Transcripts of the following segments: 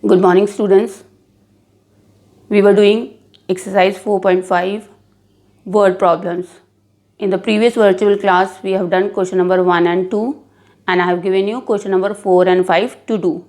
Good morning, students. We were doing exercise 4.5 word problems. In the previous virtual class, we have done question number 1 and 2, and I have given you question number 4 and 5 to do.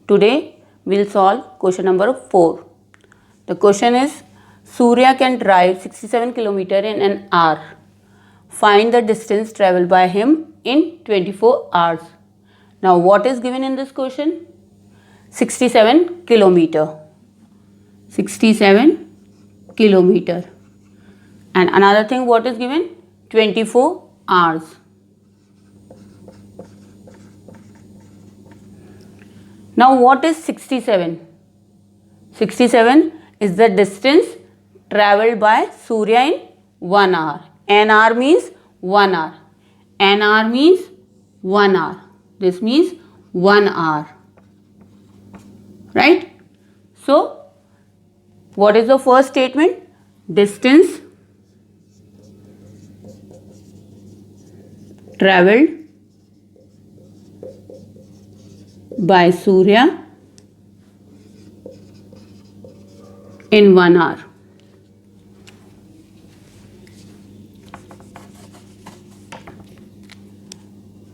Today, we will solve question number 4. The question is, Surya can drive 67 km in an hour. Find the distance travelled by him in 24 hours. Now, what is given in this question? 67 kilometer. 67 kilometer. And another thing, what is given? 24 hours. Now, what is 67? 67 is the distance travelled by Surya in 1 hour. An hour means 1 hour. An hour means 1 hour. This means 1 hour. Right? So, what is the first statement? Distance travelled by Surya in 1 hour.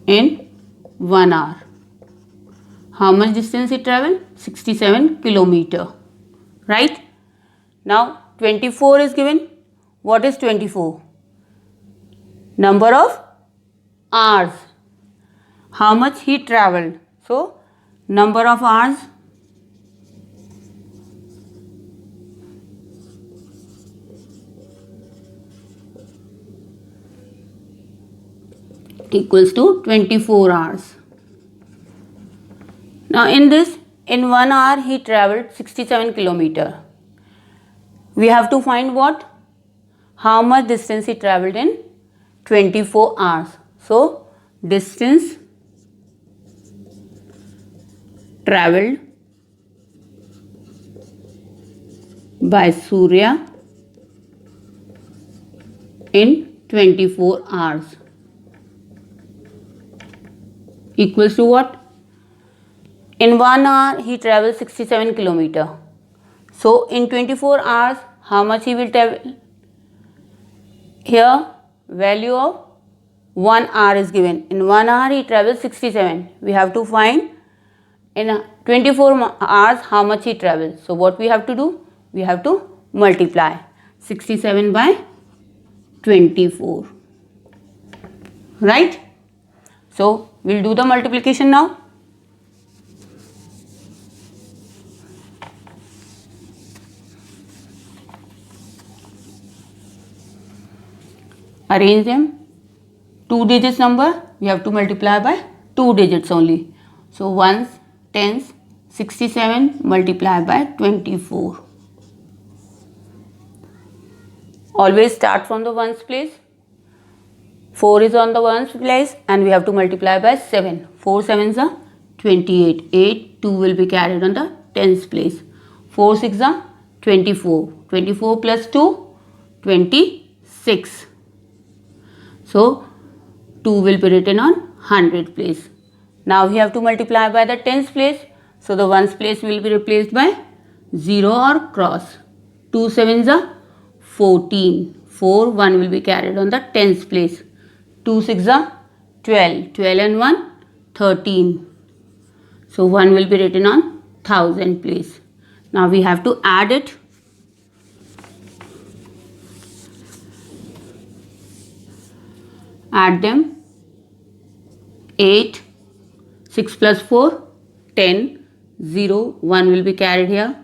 In 1 hour. How much distance he travelled? 67 kilometer. Right? Now 24 is given. What is 24? Number of hours. How much he travelled? So number of hours equals to 24 hours. Now in this, in 1 hour he travelled 67 kilometer. We have to find what? How much distance he travelled in 24 hours. So distance travelled by Surya in 24 hours equals to what? In 1 hour he travels 67 kilometer. So in 24 hours how much he will travel? Here value of 1 hour is given. In 1 hour he travels 67. We have to find in 24 hours how much he travels. So what we have to do? We have to multiply 67 by 24. Right? So we'll do the multiplication now. Arrange them. 2 digits number, we have to multiply by 2 digits only. So ones, tens, 67 multiplied by 24. Always start from the ones place. 4 is on the ones place and we have to multiply by 7. 4 sevens are 28. 8, 2 will be carried on the tens place. 4 6 are 24. 24 plus 2, 26. So 2 will be written on 100 place. Now we have to multiply by the tens place. So the ones place will be replaced by 0 or cross. 2 sevens are 14. 4, 1 will be carried on the tens place. 2 6 are 12. 12 and 1, 13. So 1 will be written on 1000 place. Now we have to add it. Add them. 8, 6 plus 4, 10, 0, 1 will be carried here.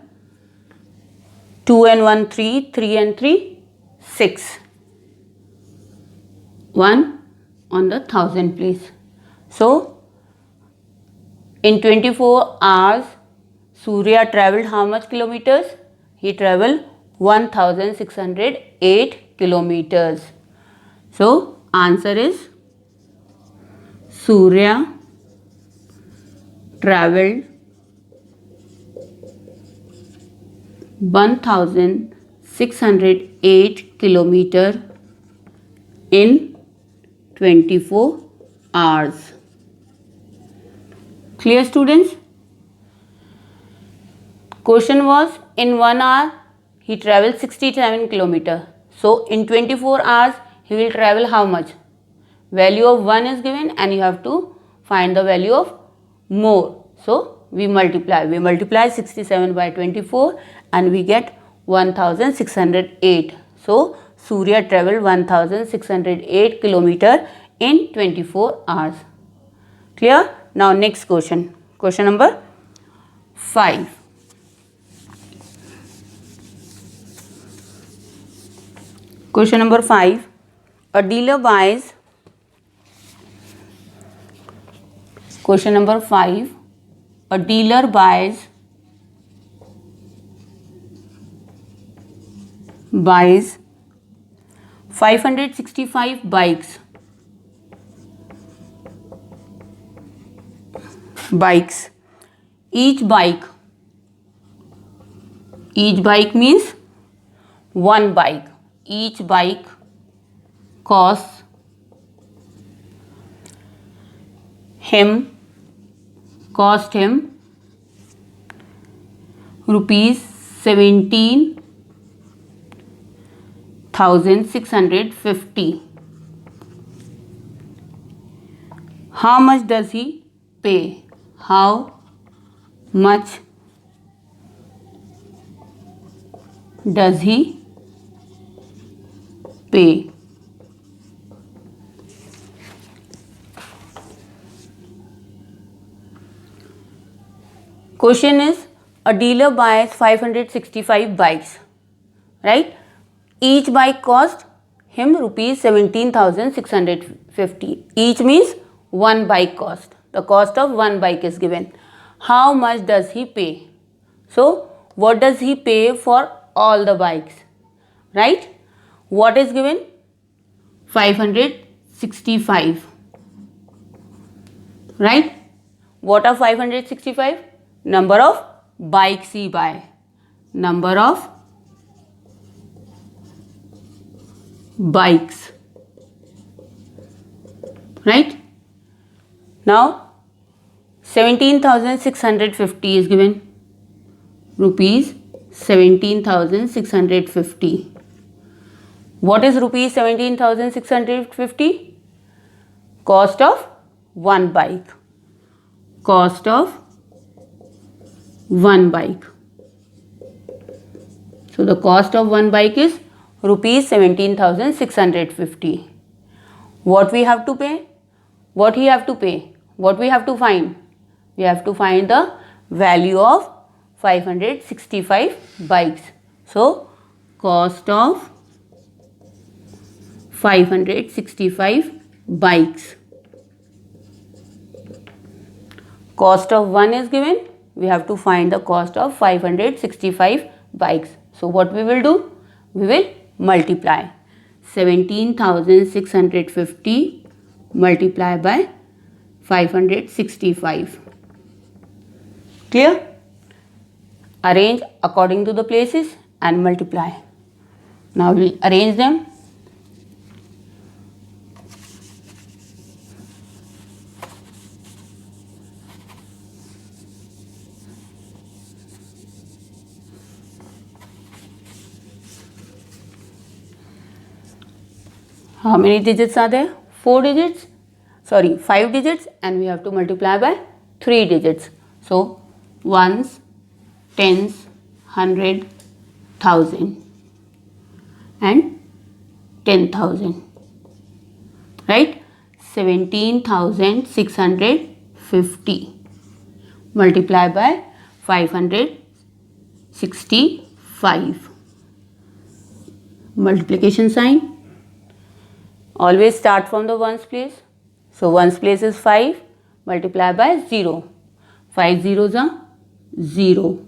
2 and 1, 3, 3 and 3, 6. 1 on the 1000 place. So, in 24 hours, Surya travelled how much kilometers? He travelled 1608 kilometers. So, answer is Surya travelled 1608 kilometer in 24 hours. Clear, students? Question was, in 1 hour he travels 67 kilometer. So in 24 hours he will travel how much? Value of 1 is given and you have to find the value of more. So we multiply 67 by 24 and we get 1608. So Surya travelled 1608 kilometer in 24 hours. Clear? Now next question. Question number 5. Question number 5. A dealer buys. Question number 5. A dealer buys 565 bikes. Each bike means one bike. Each bike costs him rupees 17,650. How much does he pay? How much does he pay? Question is, a dealer buys 565 bikes, right? Each bike cost him rupees 17,650. Each means one bike cost. The cost of one bike is given. How much does he pay? So what does he pay for all the bikes, right? What is given? 565, right? What are 565? Number of bikes he buy. Number of bikes, right? Now 17,650 is given. Rupees 17,650. What is rupees 17,650? Cost of one bike. Cost of one bike. So the cost of one bike is rupees 17,650. What we have to pay? What he have to pay? What we have to find? We have to find the value of 565 bikes. So cost of 565 bikes. Cost of one is given. We have to find the cost of 565 bikes. So what we will do? We will multiply 17,650 multiply by 565. Clear? Arrange according to the places and multiply. Now we will arrange them. How many digits are there? 5 digits, and we have to multiply by 3 digits. So ones, tens, 100, 1000 and 10,000, right? 17,650 multiply by 565. Multiplication sign. Always start from the ones place. So ones place is 5, multiply by 0. 5 zeros are 0.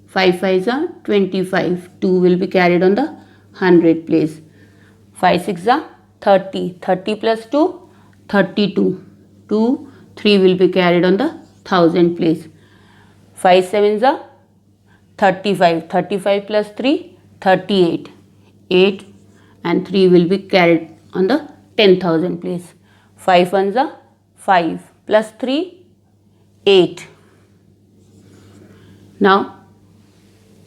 5 fives are 25. 2 will be carried on the 100 place. 5 6 are 30. 30 plus 2, 32. 2, 3 will be carried on the 1000 place. 5 sevens are 35. 35 plus 3, 38. 8 and 3 will be carried on the 10,000 place. 5 ones are 5 plus 3, 8. Now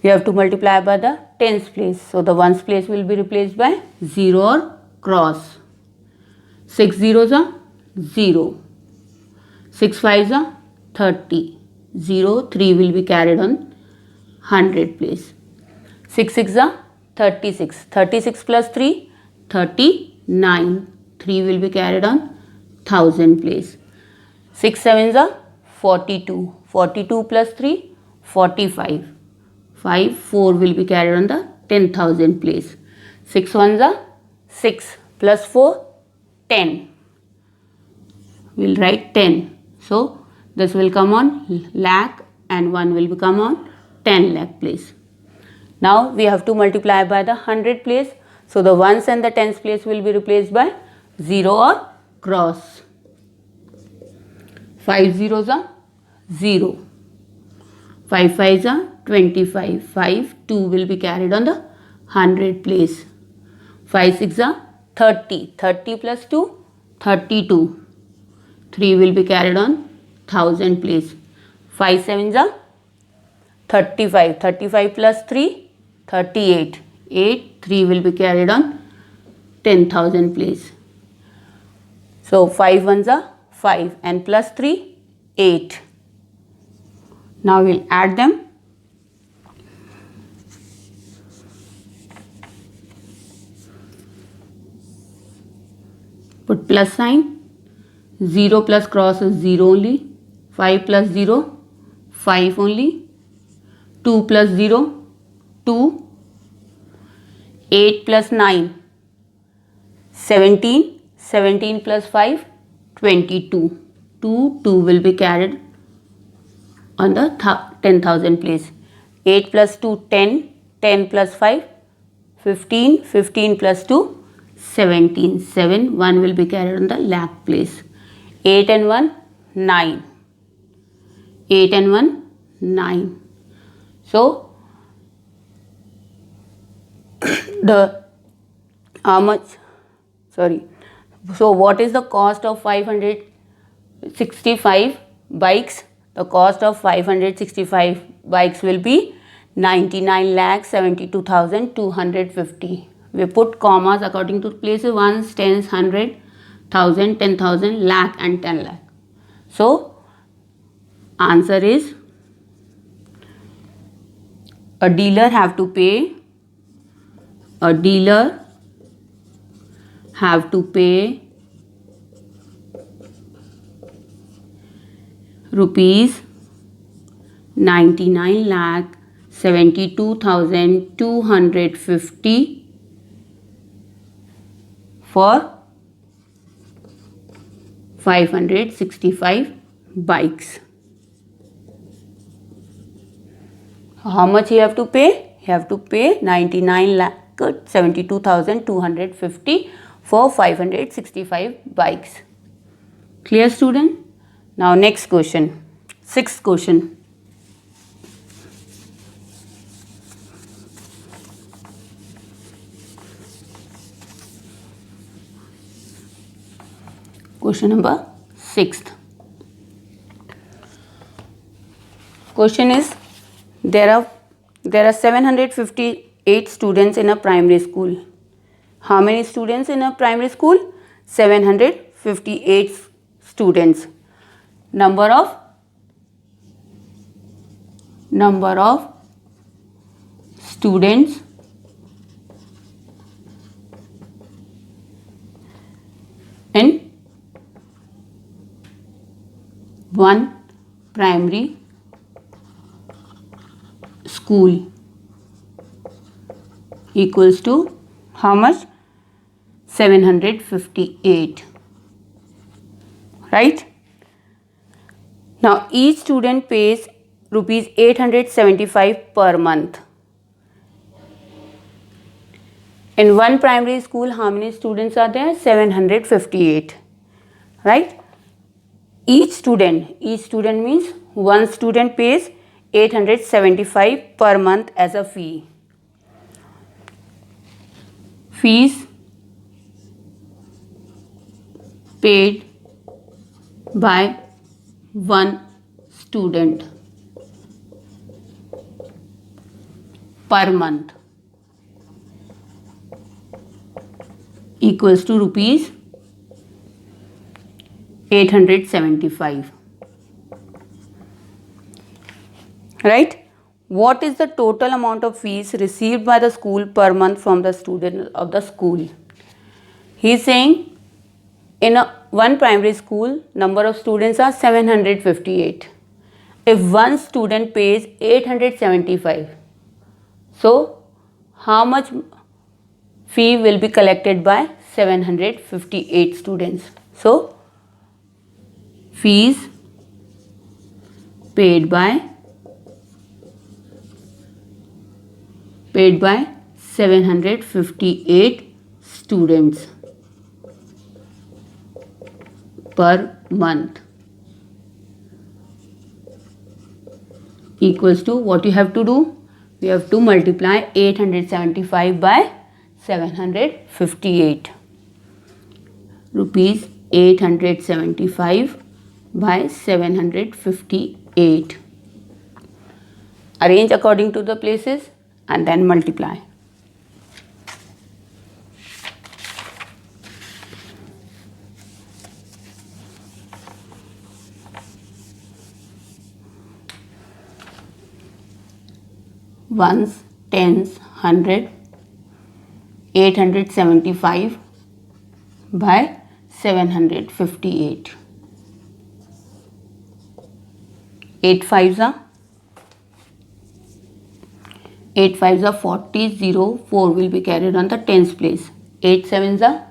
We have to multiply by the tens place. So the ones place will be replaced by 0 or cross. 6 zeros are 0. 6 fives are 30. 0, 3 will be carried on 100 place. 6 6 are 36. 36 plus 3, 39. 3 will be carried on 1000 place. 6 sevens are 42. 42 plus 3, 45. 5, 4 will be carried on the 10,000 place. 6 ones are 6 plus 4, 10. We'll write 10. So this will come on lakh and 1 will become on 10 lakh place. Now we have to multiply by the 100 place. So the ones and the tens place will be replaced by 0 or cross. 5 zeros are 0. 5 fives are 25. 5, 2 will be carried on the 100 place. 5 6 are 30. 30 plus 2, 32. 3 will be carried on 1000 place. 5 sevens are 35. 35 plus 3, 38. 8, 3 will be carried on 10,000 place. So 5 ones are 5 and plus 3, 8. Now we'll add them. Put plus sign. 0 plus cross is 0 only. 5 plus 0, 5 only. 2 plus 0, 2. 8 plus 9, 17. 17 plus 5, 22. 2 will be carried on the 10,000 place. 8 plus 2, 10. 10 plus 5, 15. 15 plus 2, 17. 7. 1 will be carried on the lakh place. 8 and 1, 9. 8 and 1, 9. So So what is the cost of 565 bikes? The cost of 565 bikes will be 99,72,250. We put commas according to places, ones, tens, 100, 1000, 10,000, lakh and 10 lakh. So answer is a dealer have to pay rupees 99,72,250 for 565 bikes. How much you have to pay? You have to pay 99,72,250 for 565 bikes. Clear, student? Now next question. Sixth question. Question number 6th. Question is, there are 758 students in a primary school. How many students in a primary school? 758 students. Number of students in one primary school equals to how much? 758. Right? Now each student pays rupees 875 per month. In one primary school, how many students are there? 758. Right? Each student means one student pays 875 per month as a fee. Fees paid by one student. per month equals to rupees 875. Right? What is the total amount of fees received by the school per month from the student of the school? He is saying in one primary school, number of students are 758. If one student pays 875, so how much fee will be collected by 758 students? So, fees paid by 758 students per month equals to, what you have to do? We have to multiply 875 by 758. Rupees 875 by 758. Arrange according to the places and then multiply. Ones, tens, 100, 875 by 758. 8 fives are 40, 0, 4 will be carried on the tens place. 8 sevens are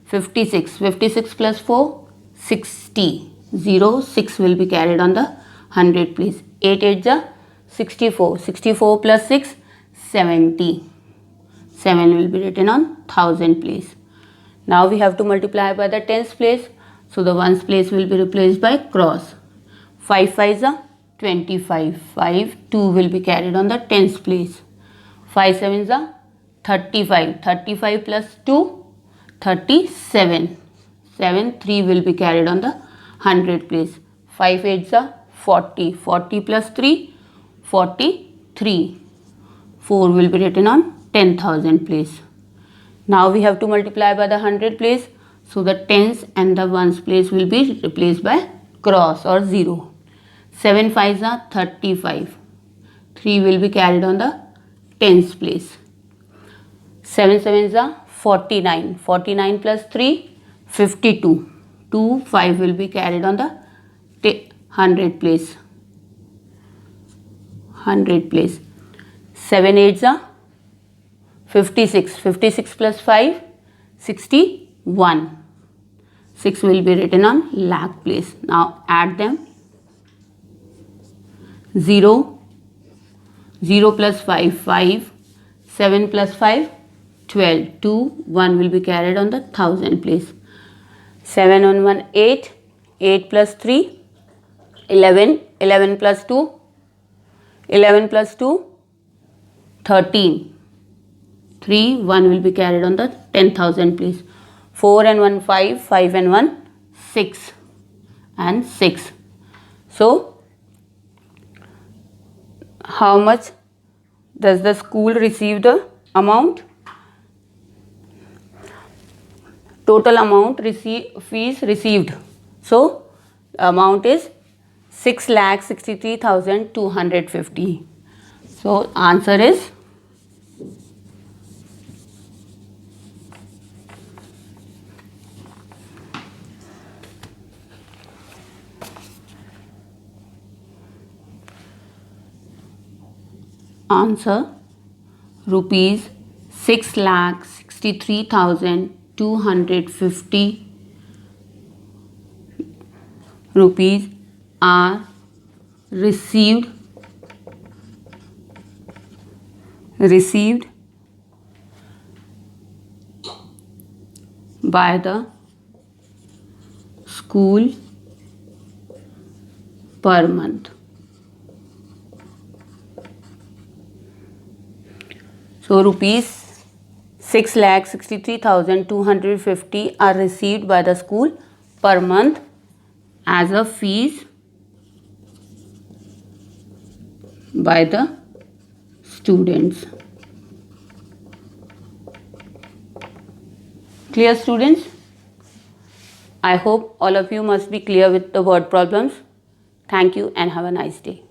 56, 56 plus 4, 60, 0, 6 will be carried on the 100 place. 8 eights are 64, 64 plus 6, 70, 7 will be written on 1000 place. Now we have to multiply by the tens place, so the ones place will be replaced by cross. 5 fives are 25, 5, 2 will be carried on the tens place. 5 sevens are 35, 35 plus 2, 37, 7, 3 will be carried on the 100 place. 5 eights are 40, 40 plus 3, 43, 4 will be written on 10,000 place. Now we have to multiply by the 100 place, so the tens and the ones place will be replaced by cross or 0. 7 fives are 35, 3 will be carried on the tens place. 7 sevens are 49, 49 plus 3, 52, 2, 5 will be carried on the 100 place. 100 place. 7 eights are 56, 56 plus 5, 61, 6 will be written on lakh place. Now add them. 0, 0 plus 5, 5, 7 plus 5, 12, 2, 1 will be carried on the 1000 place. 7 on 1, 8, 8 plus 3, 11, 11 plus 2, 11 plus 2, 13, 3, 1 will be carried on the 10,000 place. 4 and 1, 5, 5 and 1, 6 and 6. So, how much does the school receive the amount? Total amount fees received. So, the amount is 6,63,250. So, answer is rupees 6,63,250 rupees are received by the school per month. So, rupees 6,63,250 are received by the school per month as a fees by the students. Clear, students? I hope all of you must be clear with the word problems. Thank you and have a nice day.